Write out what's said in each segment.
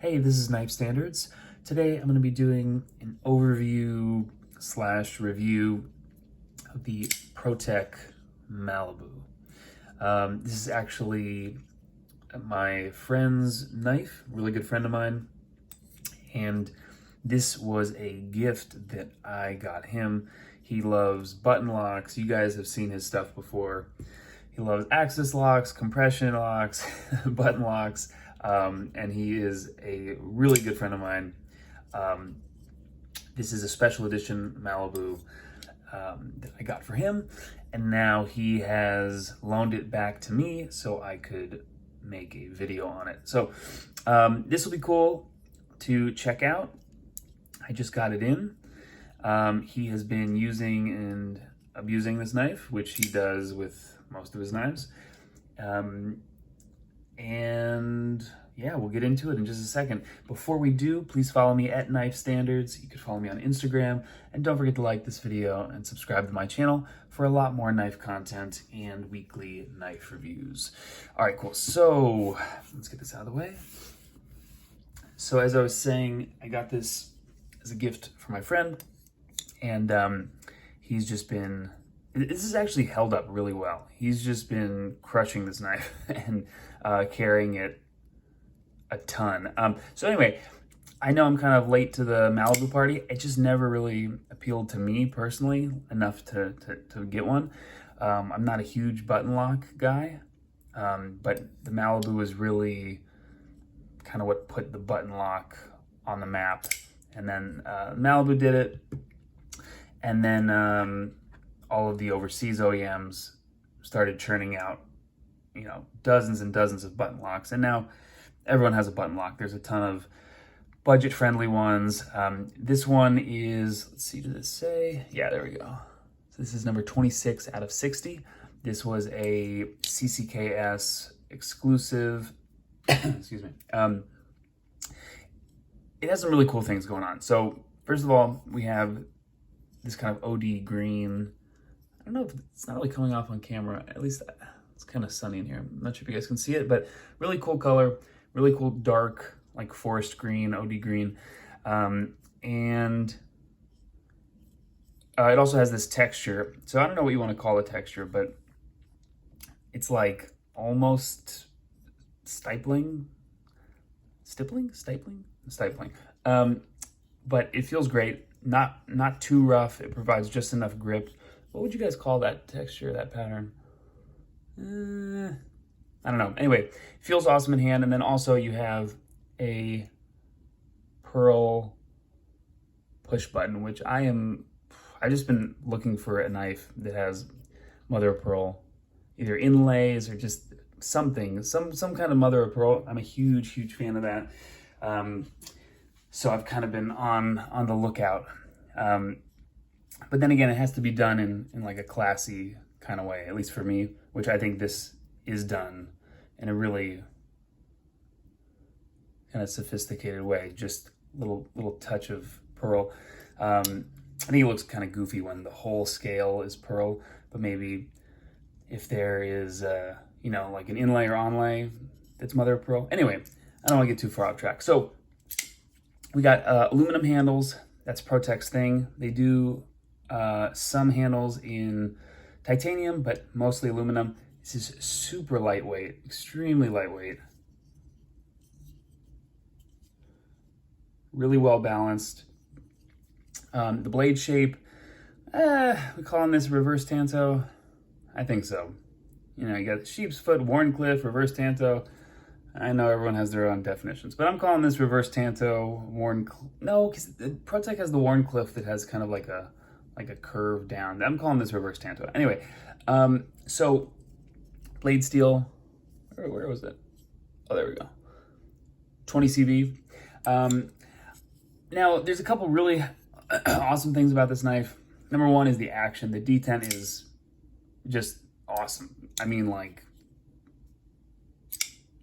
Hey, this is Knife Standards. Today I'm going to be doing an overview / review of the Protech Malibu. This is actually my friend's knife, really good friend of mine, and this was a gift that I got him. He loves button locks. You guys have seen his stuff before. He loves axis locks, compression locks, button locks, and he is a really good friend of mine. This is a special edition Malibu that I got for him, and now he has loaned it back to me so I could make a video on it. So this will be cool to check out. I just got it in. He has been using and abusing this knife, which he does with most of his knives. And yeah, we'll get into it in just a second. Before we do, please follow me at Knife Standards. You can follow me on Instagram, and don't forget to like this video and subscribe to my channel for a lot more knife content and weekly knife reviews. All right, cool. So let's get this out of the way. So as I was saying, I got this as a gift for my friend, and he's just been, this is actually held up really well. He's just been crushing this knife and carrying it a ton. So anyway, I know I'm kind of late to the Malibu party. It just never really appealed to me personally enough to get one. I'm not a huge button lock guy, but the Malibu is really kind of what put the button lock on the map. And then Malibu did it, and then all of the overseas OEMs started churning out, you know, dozens and dozens of button locks, and now everyone has a button lock. There's a ton of budget-friendly ones. This one is, let's see, did it say? Yeah, there we go. So this is number 26 out of 60. This was a CCKS exclusive. Excuse me. It has some really cool things going on. So first of all, we have this kind of OD green. I don't know if it's not really coming off on camera. At least it's kind of sunny in here. I'm not sure if you guys can see it, but really cool color, really cool dark, like forest green, OD green. And it also has this texture. So I don't know what you want to call the texture, but it's like almost stipling. But it feels great. Not too rough. It provides just enough grip. What would you guys call that texture, that pattern? I don't know. Anyway, feels awesome in hand. And then also you have a pearl push button, which I've just been looking for a knife that has mother of pearl, either inlays or just something, some kind of mother of pearl. I'm a huge fan of that. So I've kind of been on the lookout. But then again, it has to be done in like a classy kind of way, at least for me, which I think this is done in a really kind of sophisticated way. Just little touch of pearl. I think it looks kind of goofy when the whole scale is pearl, but maybe if there is, you know, like an inlay or onlay that's mother of pearl. Anyway, I don't want to get too far off track. So we got aluminum handles. That's Protech's thing. They do some handles in titanium, but mostly aluminum. This is super lightweight, extremely lightweight. Really well balanced. The blade shape, we calling this reverse tanto? I think so. You know, you got sheep's foot, Warncliffe, reverse tanto. I know everyone has their own definitions, but I'm calling this reverse tanto, no, because Protech has the Warncliffe that has kind of like a curve down. I'm calling this reverse tanto. Anyway, so blade steel, where was it? Oh, there we go. 20 CV. Now, there's a couple really awesome things about this knife. Number one is the action. The detent is just awesome. I mean, like,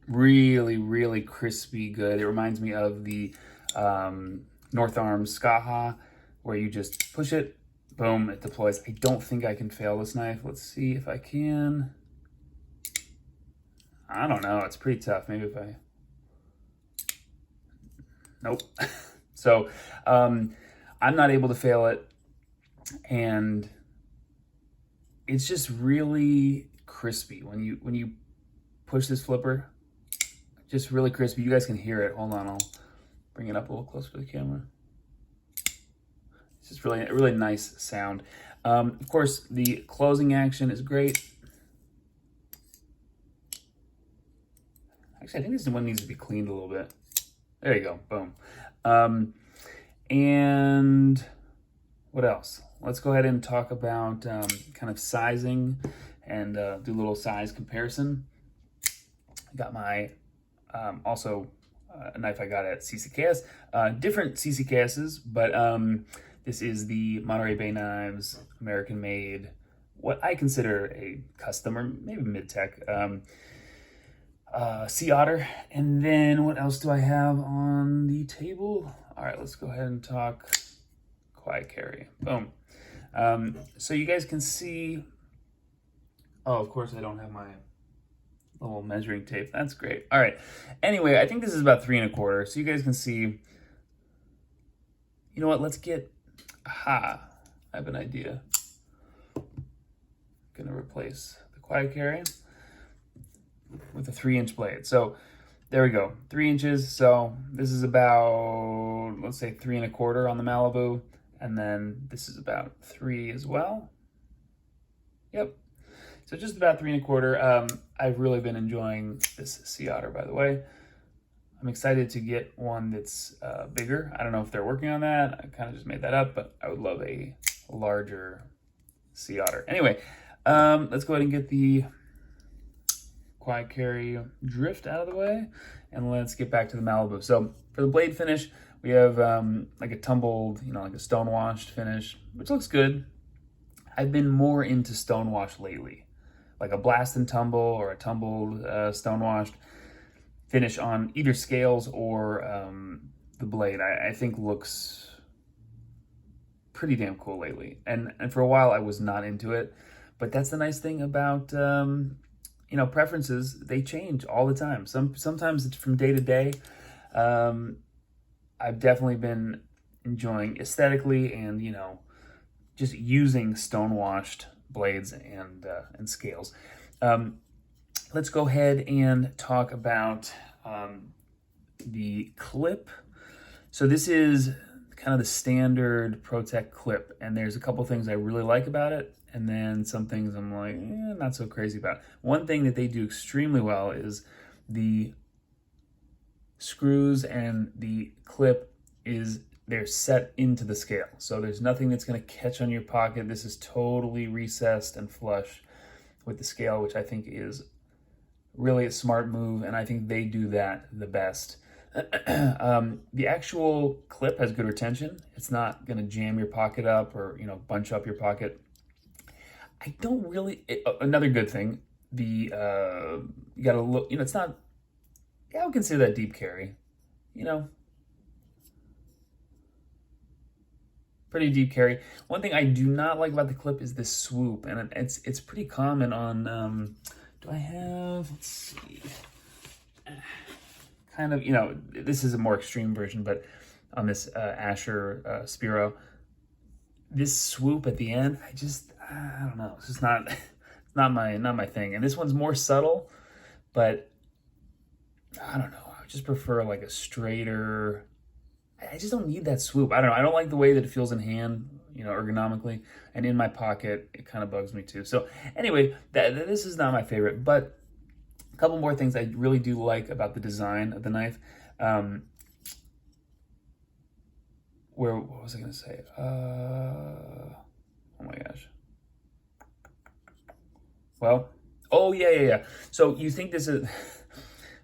really crispy good. It reminds me of the North Arms Skaha, where you just push it, boom, it deploys. I don't think I can fail this knife. Let's see if I can. I don't know, it's pretty tough. Maybe if I Nope. So I'm not able to fail it, and it's just really crispy when you push this flipper. Just really crispy. You guys can hear it. Hold on, I'll bring it up a little closer to the camera. It's just really a really nice sound. Of course, the closing action is great. Actually, I think this one needs to be cleaned a little bit. There you go. Boom. And what else? Let's go ahead and talk about kind of sizing and do a little size comparison. I got my also a knife I got at CCKS. Different CCKSs, but this is the Monterey Bay Knives, American made, what I consider a custom or maybe mid-tech Sea Otter. And then what else do I have on the table? All right, let's go ahead and talk quiet carry. Boom. So you guys can see, oh, of course I don't have my little measuring tape. That's great. All right. Anyway, I think this is about 3 1/4. So you guys can see, you know what? Let's get, I have an idea. Gonna replace the quiet carry with a 3-inch blade. So there we go, 3 inches. So this is about, let's say 3 1/4 on the Malibu. And then this is about 3 as well. Yep. So just about 3 1/4. I've really been enjoying this Sea Otter, by the way. I'm excited to get one that's bigger. I don't know if they're working on that. I kind of just made that up, but I would love a larger Sea Otter. Anyway, let's go ahead and get the quiet carry drift out of the way, and let's get back to the Malibu. So for the blade finish, we have like a tumbled, like a stone-washed finish, which looks good. I've been more into stone-wash lately, like a blast and tumble or a tumbled stone-washed finish on either scales or the blade. I think looks pretty damn cool lately. And for a while I was not into it, but that's the nice thing about preferences. They change all the time. Sometimes it's from day to day. I've definitely been enjoying aesthetically and just using stone-washed blades and scales. Let's go ahead and talk about the clip. So this is kind of the standard Protech clip, and there's a couple things I really like about it, and then some things I'm like, not so crazy about. One thing that they do extremely well is the screws and the clip they're set into the scale. So there's nothing that's going to catch on your pocket. This is totally recessed and flush with the scale, which I think is really a smart move, and I think they do that the best. The actual clip has good retention. It's not going to jam your pocket up or bunch up your pocket. I don't really. Another good thing, you got to look. It's not. I would consider that deep carry. Pretty deep carry. One thing I do not like about the clip is this swoop, and it's pretty common on. Do I have? Let's see. Kind of, this is a more extreme version, but on this Asher Spiro, this swoop at the end, I don't know. It's just not, it's not my thing. And this one's more subtle, but I don't know. I just prefer like a straighter. I just don't need that swoop. I don't know. I don't like the way that it feels in hand, ergonomically, and in my pocket, it kind of bugs me too. So anyway, this is not my favorite, but a couple more things I really do like about the design of the knife. What was I going to say? Oh my gosh. Well, oh yeah. So you think this is,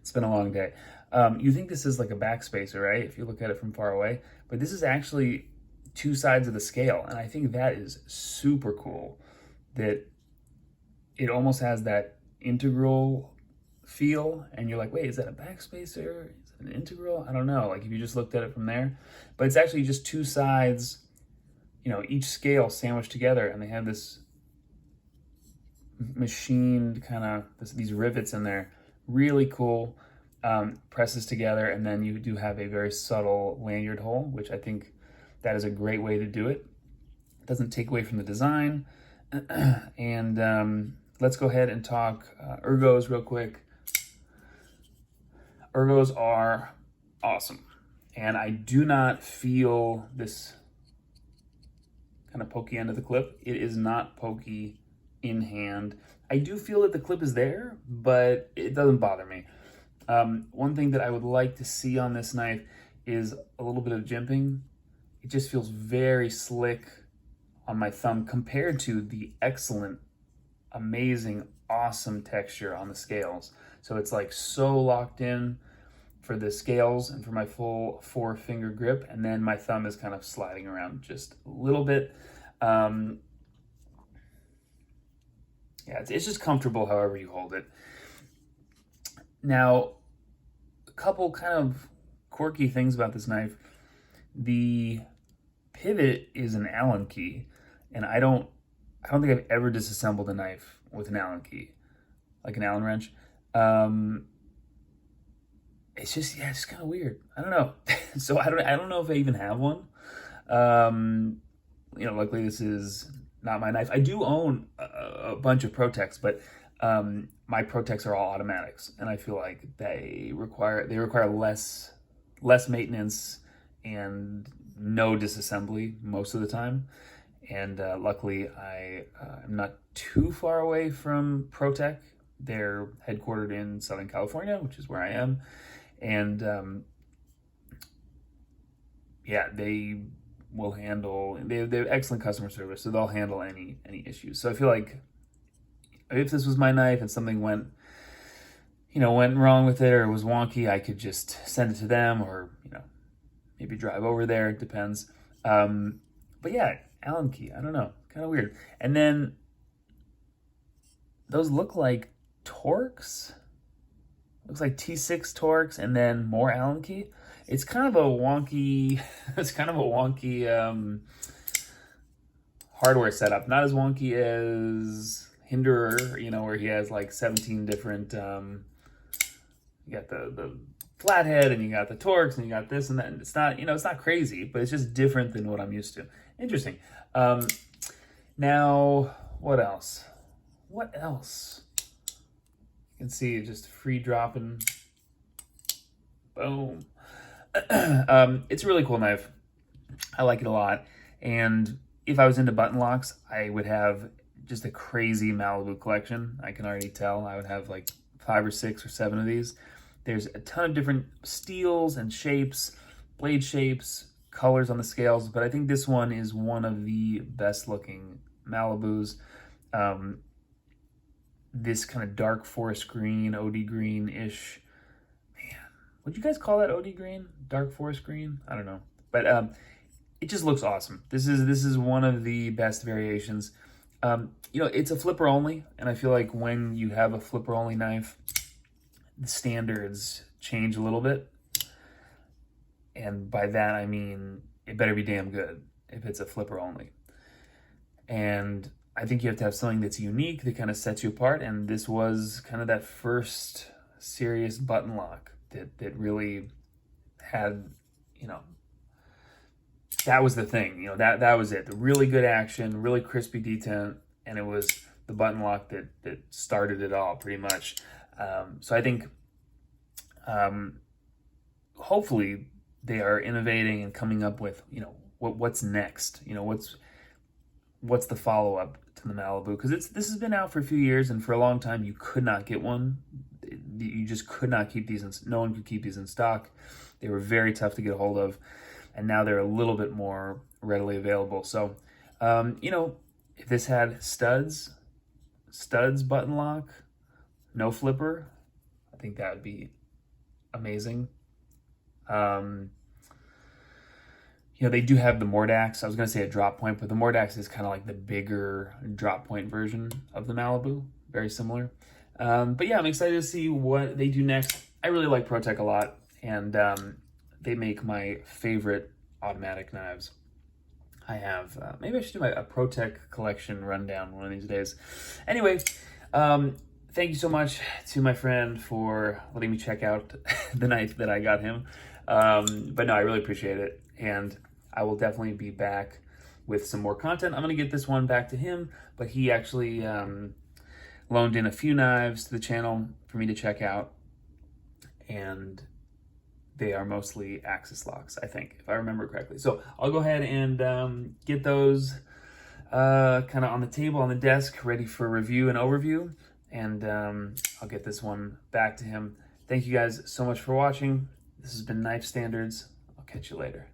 it's been a long day. You think this is like a backspacer, right? If you look at it from far away, but this is actually 2 sides of the scale. And I think that is super cool, that it almost has that integral feel, and you're like, wait, is that a backspacer? Is it an integral? I don't know, like if you just looked at it from there, but it's actually just 2 sides, each scale sandwiched together, and they have this machined kind of these rivets in there. Really cool. presses together, and then you do have a very subtle lanyard hole, which I think that is a great way to do it. It doesn't take away from the design. And let's go ahead and talk ergos real quick. Ergos are awesome, and I do not feel this kind of pokey end of the clip. It is not pokey in hand. I do feel that the clip is there, but it doesn't bother me. One thing that I would like to see on this knife is a little bit of jimping. It just feels very slick on my thumb compared to the excellent, amazing, awesome texture on the scales. So it's like so locked in for the scales and for my full 4-finger grip, and then my thumb is kind of sliding around just a little bit. Yeah, it's just comfortable however you hold it. Now, a couple kind of quirky things about this knife. The pivot is an Allen key, and I don't think I've ever disassembled a knife with an Allen key, like an Allen wrench. It's just, yeah, it's kind of weird. I don't know. So I don't know if I even have one. You know, luckily this is not my knife. I do own a bunch of Protechs, but my Protechs are all automatics, and I feel like they require less maintenance and no disassembly most of the time. And luckily, I am not too far away from Protech. They're headquartered in Southern California, which is where I am. And yeah, they will handle, they have excellent customer service, so they'll handle any issues. So I feel like if this was my knife and something went wrong with it or it was wonky, I could just send it to them, or, you know, maybe drive over there. It depends. But yeah, Allen key, I don't know, kind of weird. And then those look like Torx. Looks like T6 Torx and then more Allen key. It's kind of a wonky, hardware setup. Not as wonky as Hinderer, you know, where he has like 17 different, you got the flathead and you got the Torx and you got this and that. And it's not, you know, it's not crazy, but it's just different than what I'm used to. Interesting. Now, what else? You can see it just free dropping. Boom. It's a really cool knife. I like it a lot. And if I was into button locks, I would have just a crazy Malibu collection. I can already tell. I would have like 5 or 6 or 7 of these. There's a ton of different steels and shapes, blade shapes, colors on the scales, but I think this one is one of the best looking Malibus. This kind of dark forest green, OD green-ish. Man, would you guys call that OD green? Dark forest green? I don't know. But it just looks awesome. This is one of the best variations. You know, it's a flipper only, and I feel like when you have a flipper only knife, the standards change a little bit. And by that, I mean, it better be damn good if it's a flipper only. And I think you have to have something that's unique that kind of sets you apart. And this was kind of that first serious button lock that really had, you know, that was the thing, you know, that was it. The really good action, really crispy detent, and it was the button lock that started it all pretty much. So I think hopefully they are innovating and coming up with, you know, what's next, you know, what's the follow-up to the Malibu, because this has been out for a few years, and for a long time you could not get one. You just could not keep these no one could keep these in stock. They were very tough to get a hold of, and now they're a little bit more readily available. So you know, if this had studs button lock, no flipper, I think that would be amazing. You know, they do have the Mordax. I was going to say a drop point, but the Mordax is kind of like the bigger drop point version of the Malibu. Very similar. But yeah, I'm excited to see what they do next. I really like Protech a lot, and they make my favorite automatic knives. I have, maybe I should do a Protech collection rundown one of these days. Anyway, thank you so much to my friend for letting me check out the knife that I got him. But no, I really appreciate it. And I will definitely be back with some more content. I'm going to get this one back to him, but he actually loaned in a few knives to the channel for me to check out. And they are mostly axis locks, I think, if I remember correctly. So I'll go ahead and get those kind of on the table, on the desk, ready for review and overview. And I'll get this one back to him. Thank you guys so much for watching. This has been Knife Standards. I'll catch you later.